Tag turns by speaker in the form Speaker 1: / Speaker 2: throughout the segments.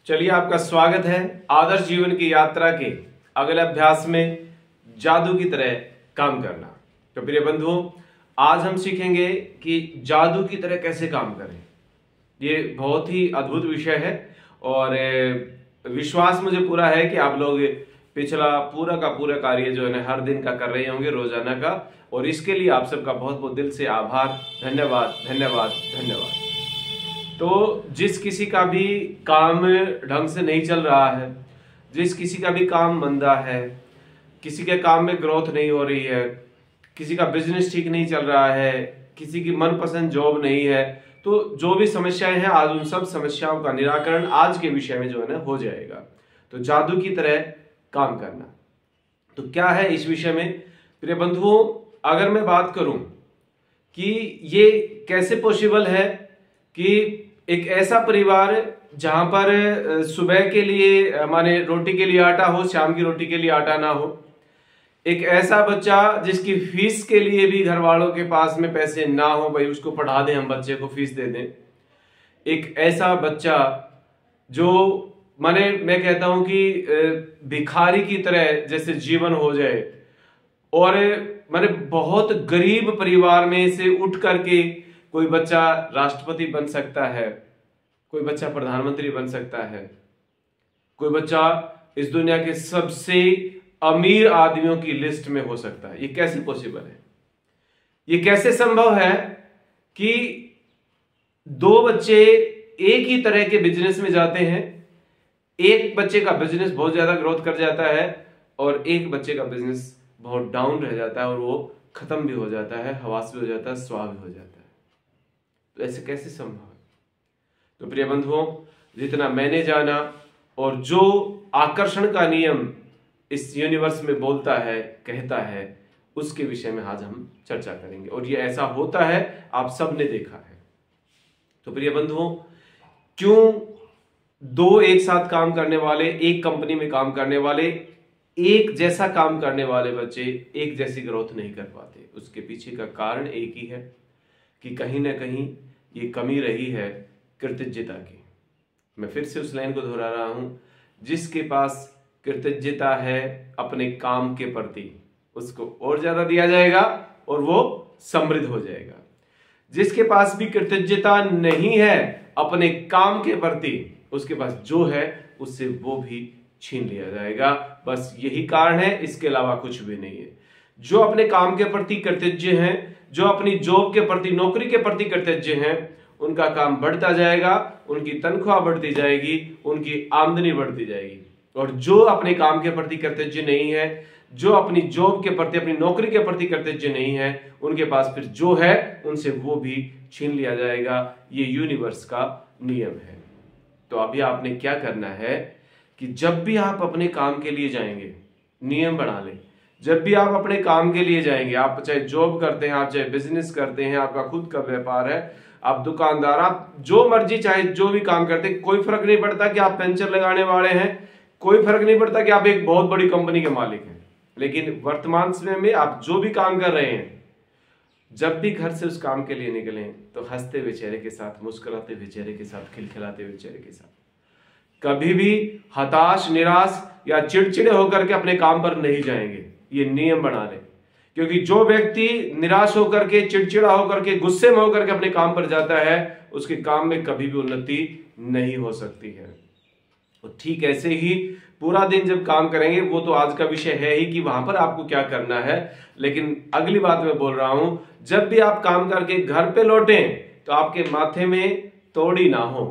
Speaker 1: चलिए, आपका स्वागत है आदर्श जीवन की यात्रा के अगले अभ्यास में जादू की तरह काम करना। तो प्रिय बंधुओं, आज हम सीखेंगे कि जादू की तरह कैसे काम करें। ये बहुत ही अद्भुत विषय है और विश्वास मुझे पूरा है कि आप लोग पिछला पूरा का पूरा कार्य जो है ना हर दिन का कर रहे होंगे, रोजाना का, और इसके लिए आप सबका बहुत बहुत दिल से आभार, धन्यवाद धन्यवाद धन्यवाद। तो जिस किसी का भी काम ढंग से नहीं चल रहा है, जिस किसी का भी काम मंदा है, किसी के काम में ग्रोथ नहीं हो रही है, किसी का बिजनेस ठीक नहीं चल रहा है, किसी की मनपसंद जॉब नहीं है, तो जो भी समस्याएं हैं आज उन सब समस्याओं का निराकरण आज के विषय में जो है ना हो जाएगा। तो जादू की तरह काम करना तो क्या है इस विषय में प्रिय बंधुओं, अगर मैं बात करूं कि ये कैसे पॉसिबल है कि एक ऐसा परिवार जहां पर सुबह के लिए माने रोटी के लिए आटा हो, शाम की रोटी के लिए आटा ना हो, एक ऐसा बच्चा जिसकी फीस के लिए भी घर वालों के पास में पैसे ना हो, भाई उसको पढ़ा दें, हम बच्चे को फीस दे दें, एक ऐसा बच्चा जो माने मैं कहता हूं कि भिखारी की तरह जैसे जीवन हो जाए, और माने बहुत गरीब परिवार में से उठ करके कोई बच्चा राष्ट्रपति बन सकता है, कोई बच्चा प्रधानमंत्री बन सकता है, कोई बच्चा इस दुनिया के सबसे अमीर आदमियों की लिस्ट में हो सकता है। ये कैसे पॉसिबल है? ये कैसे संभव है कि दो बच्चे एक ही तरह के बिजनेस में जाते हैं, एक बच्चे का बिजनेस बहुत ज्यादा ग्रोथ कर जाता है और एक बच्चे का बिजनेस बहुत डाउन रह जाता है और वो खत्म भी हो जाता है, हवास भी हो जाता है, स्वाह भी हो जाता है। तो ऐसे कैसे संभव है? तो प्रिय बंधुओं, जितना मैंने जाना और जो आकर्षण का नियम इस यूनिवर्स में बोलता है, कहता है, उसके विषय में आज हम चर्चा करेंगे। और ये ऐसा होता है, आप सब ने देखा है। तो प्रिय बंधुओं, क्यों दो एक साथ काम करने वाले, एक कंपनी में काम करने वाले, एक जैसा काम करने वाले बच्चे एक जैसी ग्रोथ नहीं कर पाते? उसके पीछे का कारण एक ही है कि कहीं ना कहीं ये कमी रही है कृतज्ञता की। मैं फिर से उस लाइन को दोहरा रहा हूं, जिसके पास कृतज्ञता है अपने काम के प्रति, उसको और ज्यादा दिया जाएगा और वो समृद्ध हो जाएगा। जिसके पास भी कृतज्ञता नहीं है अपने काम के प्रति, उसके पास जो है उससे वो भी छीन लिया जाएगा। बस यही कारण है, इसके अलावा कुछ भी नहीं है। जो अपने काम के प्रति कृतज्ञ हैं, जो अपनी जॉब के प्रति, नौकरी के प्रति कृतज्ञ हैं, उनका काम बढ़ता जाएगा, उनकी तनख्वाह बढ़ती जाएगी, उनकी आमदनी बढ़ती जाएगी। और जो अपने काम के प्रति कृतज्ञ नहीं है, जो अपनी जॉब के प्रति, अपनी नौकरी के प्रति कृतज्ञ नहीं है, उनके पास फिर जो है उनसे वो भी छीन लिया जाएगा। ये यूनिवर्स का नियम है। तो अभी आपने क्या करना है कि जब भी आप अपने काम के लिए जाएंगे, नियम बना लें। जब भी आप अपने काम के लिए जाएंगे, आप चाहे जॉब करते हैं, आप चाहे बिजनेस करते हैं, आपका खुद का व्यापार है, आप दुकानदार, आप जो मर्जी चाहे जो भी काम करते हैं, कोई फर्क नहीं पड़ता कि आप पेंचर लगाने वाले हैं, कोई फर्क नहीं पड़ता कि आप एक बहुत बड़ी कंपनी के मालिक हैं। लेकिन वर्तमान समय में आप जो भी काम कर रहे हैं, जब भी घर से उस काम के लिए निकलें तो हंसते हुए चेहरे के साथ, मुस्कुराते हुए चेहरे के साथ, खिलखिलाते हुए चेहरे के साथ, कभी भी हताश, निराश या चिड़चिड़े होकर के अपने काम पर नहीं जाएंगे। ये नियम बना लें, क्योंकि जो व्यक्ति निराश होकर के, चिड़चिड़ा होकर के, गुस्से में होकर के अपने काम पर जाता है, उसके काम में कभी भी उन्नति नहीं हो सकती है। तो ठीक ऐसे ही पूरा दिन जब काम करेंगे, वो तो आज का विषय है ही कि वहां पर आपको क्या करना है, लेकिन अगली बात मैं बोल रहा हूं, जब भी आप काम करके घर पे लौटें तो आपके माथे में तोड़ी ना हो,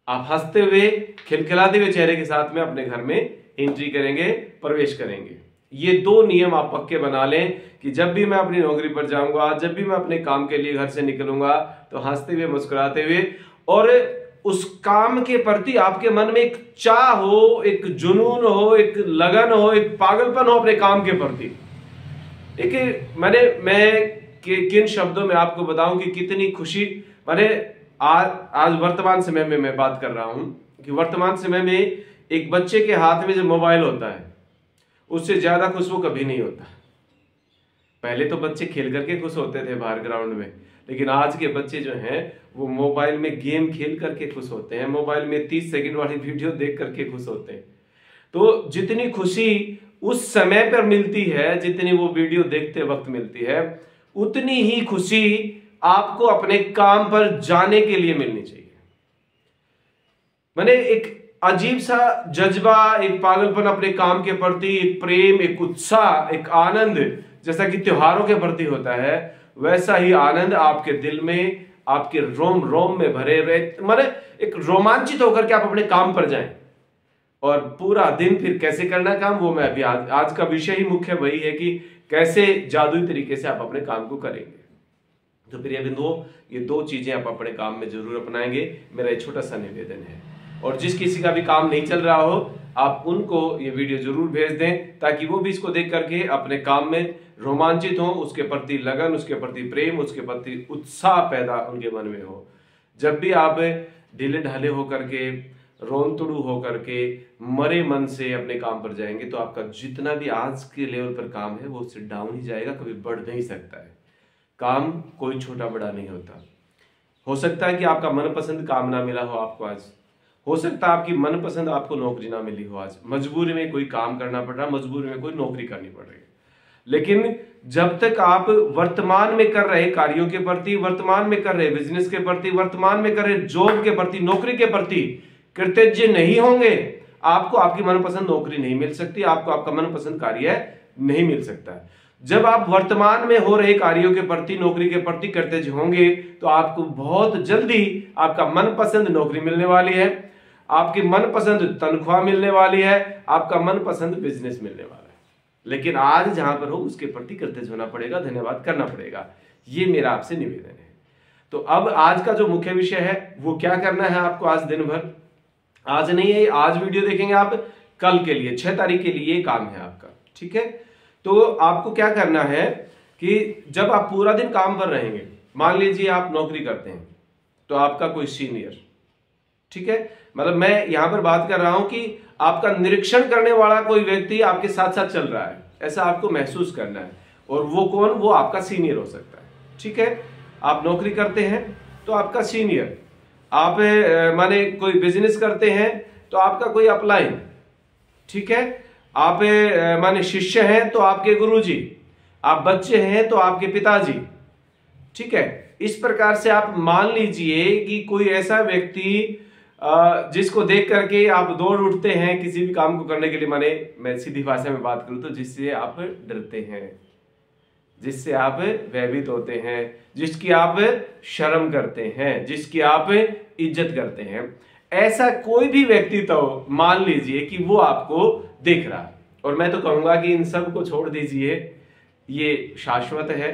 Speaker 1: आप हंसते हुए, खिलखिलाते हुए चेहरे के साथ में अपने घर में एंट्री करेंगे, प्रवेश करेंगे। ये दो नियम आप पक्के बना लें कि जब भी मैं अपनी नौकरी पर जाऊंगा, जब भी मैं अपने काम के लिए घर से निकलूंगा, तो हंसते हुए, मुस्कुराते हुए, और उस काम के प्रति आपके मन में एक चाह हो, एक जुनून हो, एक लगन हो, एक पागलपन हो अपने काम के प्रति। एक मैं किन शब्दों में आपको बताऊं कि कितनी खुशी, आज वर्तमान समय में मैं बात कर रहा हूं कि वर्तमान समय में एक बच्चे के हाथ में जो मोबाइल होता है, उससे ज्यादा खुश वो कभी नहीं होता। पहले तो बच्चे खेल करके खुश होते थे बाहर ग्राउंड में, लेकिन आज के बच्चे जो हैं वो मोबाइल में गेम खेल करके खुश होते हैं, मोबाइल में 30 सेकंड वाली वीडियो देख करके खुश होते हैं। तो जितनी खुशी उस समय पर मिलती है, जितनी वो वीडियो देखते वक्त मिलती है, उतनी ही खुशी आपको अपने काम पर जाने के लिए मिलनी चाहिए। मैंने एक अजीब सा जज्बा, एक पागलपन अपने काम के प्रति, एक प्रेम, एक उत्साह, एक आनंद, जैसा कि त्योहारों के प्रति होता है, वैसा ही आनंद आपके दिल में, आपके रोम रोम में भरे रहे, माने एक रोमांचित होकर के आप अपने काम पर जाएं। और पूरा दिन फिर कैसे करना काम, वो मैं अभी आज का विषय ही मुख्य वही है कि कैसे जादुई तरीके से आप अपने काम को करेंगे। तो प्रिय बिंदुओं, ये 2 चीजें आप अपने काम में जरूर अपनाएंगे, मेरा एक छोटा सा निवेदन है। और जिस किसी का भी काम नहीं चल रहा हो, आप उनको ये वीडियो जरूर भेज दें, ताकि वो भी इसको देख करके अपने काम में रोमांचित हो, उसके प्रति लगन, उसके प्रति प्रेम, उसके प्रति उत्साह पैदा उनके मन में हो। जब भी आप ढीले ढाले होकर के, रोन तुड़ू होकर के, मरे मन से अपने काम पर जाएंगे, तो आपका जितना भी आज के लेवल पर काम है वो उससे डाउन ही जाएगा, कभी बढ़ नहीं सकता है। काम कोई छोटा बड़ा नहीं होता। हो सकता है कि आपका मनपसंद काम ना मिला हो आपको आज, हो सकता है आपकी मनपसंद आपको नौकरी ना मिली हो आज, मजबूरी में कोई काम करना पड़ रहा, मजबूरी में कोई नौकरी करनी पड़ रही है। लेकिन जब तक आप वर्तमान में कर रहे कार्यों के प्रति, वर्तमान में कर रहे बिजनेस के प्रति, वर्तमान में कर रहे जॉब के प्रति, नौकरी के प्रति कृतज्ञ नहीं होंगे, आपको आपकी मनपसंद नौकरी नहीं मिल सकती, आपको आपका मनपसंद कार्य नहीं मिल सकता। जब आप वर्तमान में हो रहे कार्यों के प्रति, नौकरी के प्रति कृतज्ञ होंगे, तो आपको बहुत जल्दी आपका मनपसंद नौकरी मिलने वाली है, आपकी मनपसंद तनख्वाह मिलने वाली है, आपका मनपसंद बिजनेस मिलने वाला है। लेकिन आज जहां पर हो उसके प्रति कृतज्ञ होना पड़ेगा, धन्यवाद करना पड़ेगा। ये मेरा आपसे निवेदन है। तो अब आज का जो मुख्य विषय है वो क्या करना है आपको आज दिन भर, आज नहीं है, आज वीडियो देखेंगे आप, कल के लिए 6 तारीख के लिए काम है आपका, ठीक है। तो आपको क्या करना है कि जब आप पूरा दिन काम पर रहेंगे, मान लीजिए आप नौकरी करते हैं, तो आपका कोई सीनियर, ठीक है, मतलब मैं यहां पर बात कर रहा हूं कि आपका निरीक्षण करने वाला कोई व्यक्ति आपके साथ साथ चल रहा है, ऐसा आपको महसूस करना है। और वो कौन, वो आपका सीनियर हो सकता है, ठीक है। आप नौकरी करते हैं तो आपका सीनियर, आप माने कोई बिजनेस करते हैं तो आपका कोई अपलाइन, ठीक है, आप माने शिष्य हैं तो आपके गुरुजी, आप बच्चे हैं तो आपके पिताजी, ठीक है। इस प्रकार से आप मान लीजिए कि कोई ऐसा व्यक्ति जिसको देख करके आप दौड़ उठते हैं किसी भी काम को करने के लिए, माने मैं सीधी भाषा में बात करूं तो जिससे आप डरते हैं, जिससे आप भयभीत होते हैं, जिसकी आप शर्म करते हैं, जिसकी आप इज्जत करते हैं, ऐसा कोई भी व्यक्ति तो मान लीजिए कि वो आपको देख रहा है। और मैं तो कहूंगा कि इन सब को छोड़ दीजिए, ये शाश्वत है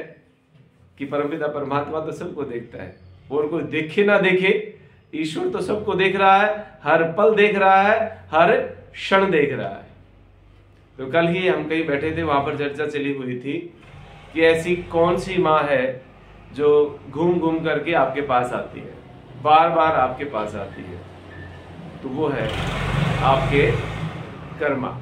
Speaker 1: कि परमपिता परमात्मा तो सबको देखता है, और कोई देखे ना देखे, ईश्वर तो सबको देख रहा है, हर पल देख रहा है, हर क्षण देख रहा है। तो कल ही हम कहीं बैठे थे, वहां पर चर्चा चली हुई थी कि ऐसी कौन सी माँ है जो घूम घूम करके आपके पास आती है, बार बार आपके पास आती है, तो वो है आपके कर्मा,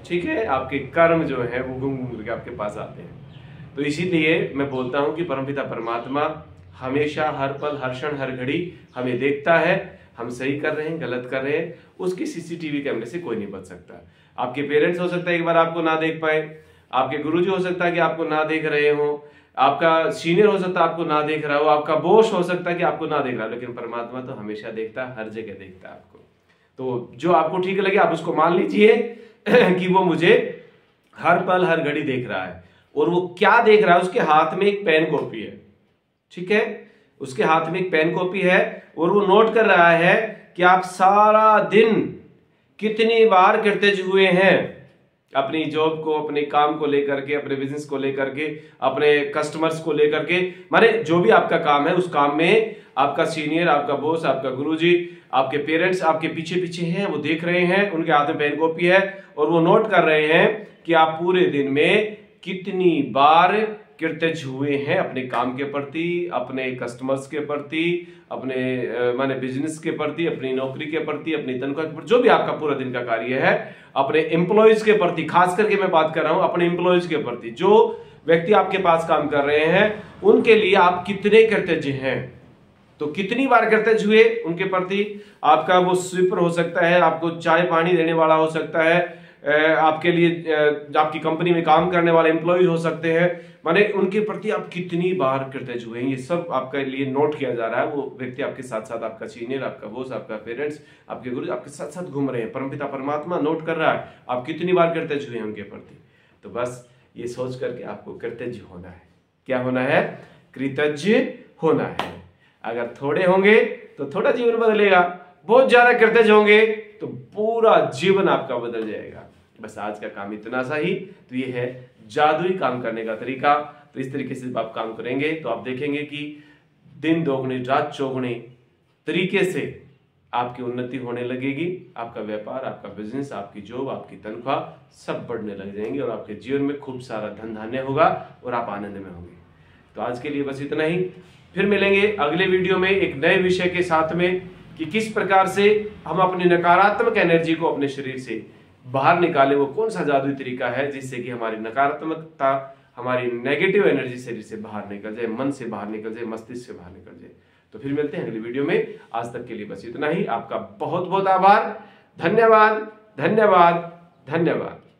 Speaker 1: ठीक है। आपके कर्म जो है वो घूम घूम करके आपके पास आते हैं। तो इसीलिए मैं बोलता हूं कि परमपिता परमात्मा हमेशा, हर पल, हर क्षण, हर घड़ी हमें देखता है, हम सही कर रहे हैं, गलत कर रहे हैं, उसकी सीसीटीवी कैमरे से कोई नहीं बच सकता। आपके पेरेंट्स हो सकता है एक बार आपको ना देख पाए, आपके गुरुजी हो सकता है कि आपको ना देख रहे हो, आपका सीनियर हो सकता है आपको ना देख रहा हो, आपका बॉस हो सकता है कि आपको ना देख रहा हो, लेकिन परमात्मा तो हमेशा देखता है, हर जगह देखता है आपको। तो जो आपको ठीक लगे आप उसको मान लीजिए कि वो मुझे हर पल, हर घड़ी देख रहा है। और वो क्या देख रहा है, उसके हाथ में एक पेन कॉपी है, ठीक है, उसके हाथ में एक पेन कॉपी है, और वो नोट कर रहा है कि आप सारा दिन कितनी बार कृतज्ञ हुए हैं अपनी जॉब को, अपने काम को लेकर के, अपने बिजनेस को लेकर के, अपने कस्टमर्स को लेकर के, माने जो भी आपका काम है उस काम में आपका सीनियर, आपका बॉस, आपका गुरुजी, आपके पेरेंट्स आपके पीछे पीछे हैं, वो देख रहे हैं, उनके हाथ में पेन कॉपी है, और वो नोट कर रहे हैं कि आप पूरे दिन में कितनी बार कृतज्ञ हुए हैं अपने काम के प्रति, अपने कस्टमर्स के प्रति, अपने माने बिजनेस के प्रति, अपनी नौकरी के प्रति, अपनी तनख्वाह के प्रति, जो भी आपका पूरा दिन का कार्य है, अपने एम्प्लॉयज के प्रति, खास करके मैं बात कर रहा हूं अपने एम्प्लॉयज के प्रति, जो व्यक्ति आपके पास काम कर रहे हैं उनके लिए आप कितने कृतज्ञ हैं। तो कितनी बार कृतज्ञ हुए उनके प्रति। आपका वो स्वीपर हो सकता है, आपको चाय पानी देने वाला हो सकता है, आपके लिए आपकी कंपनी में काम करने वाले एम्प्लॉयज हो सकते हैं, माने उनके प्रति आप कितनी बार कृतज्ञ हुए हैं। ये सब आपके लिए नोट किया जा रहा है। वो व्यक्ति आपके साथ साथ, आपका सीनियर, आपका बॉस, आपका पेरेंट्स, आपके गुरु आपके साथ साथ घूम रहे हैं। परमपिता परमात्मा नोट कर रहा है आप कितनी बार कृतज्ञ हुए हैं उनके प्रति। तो बस ये सोच करके आपको कृतज्ञ होना है। क्या होना है? कृतज्ञ होना है। अगर थोड़े होंगे तो थोड़ा जीवन बदलेगा, बहुत ज्यादा कृतज्ञ होंगे तो पूरा जीवन आपका बदल जाएगा। बस आज का काम इतना सा ही। तो ये है जादुई काम करने का तरीका। तो इस तरीके से जब आप काम करेंगे तो आप देखेंगे कि दिन दोगुने रात चौगुने तरीके से आपकी उन्नति होने लगेगी। आपका व्यापार, आपका बिजनेस, आपकी जॉब, आपकी तनख्वाह सब बढ़ने लग जाएंगे और आपके जीवन में खूब सारा धन धान्य होगा और आप आनंद में होंगे। तो आज के लिए बस इतना ही। फिर मिलेंगे अगले वीडियो में एक नए विषय के साथ में कि किस प्रकार से हम अपनी नकारात्मक एनर्जी को अपने शरीर से बाहर निकालें। वो कौन सा जादुई तरीका है जिससे कि हमारी नकारात्मकता, हमारी नेगेटिव एनर्जी शरीर से बाहर निकल जाए, मन से बाहर निकल जाए, मस्तिष्क से बाहर निकल जाए। तो फिर मिलते हैं अगली वीडियो में। आज तक के लिए बस इतना ही। आपका बहुत बहुत आभार। धन्यवाद, धन्यवाद, धन्यवाद।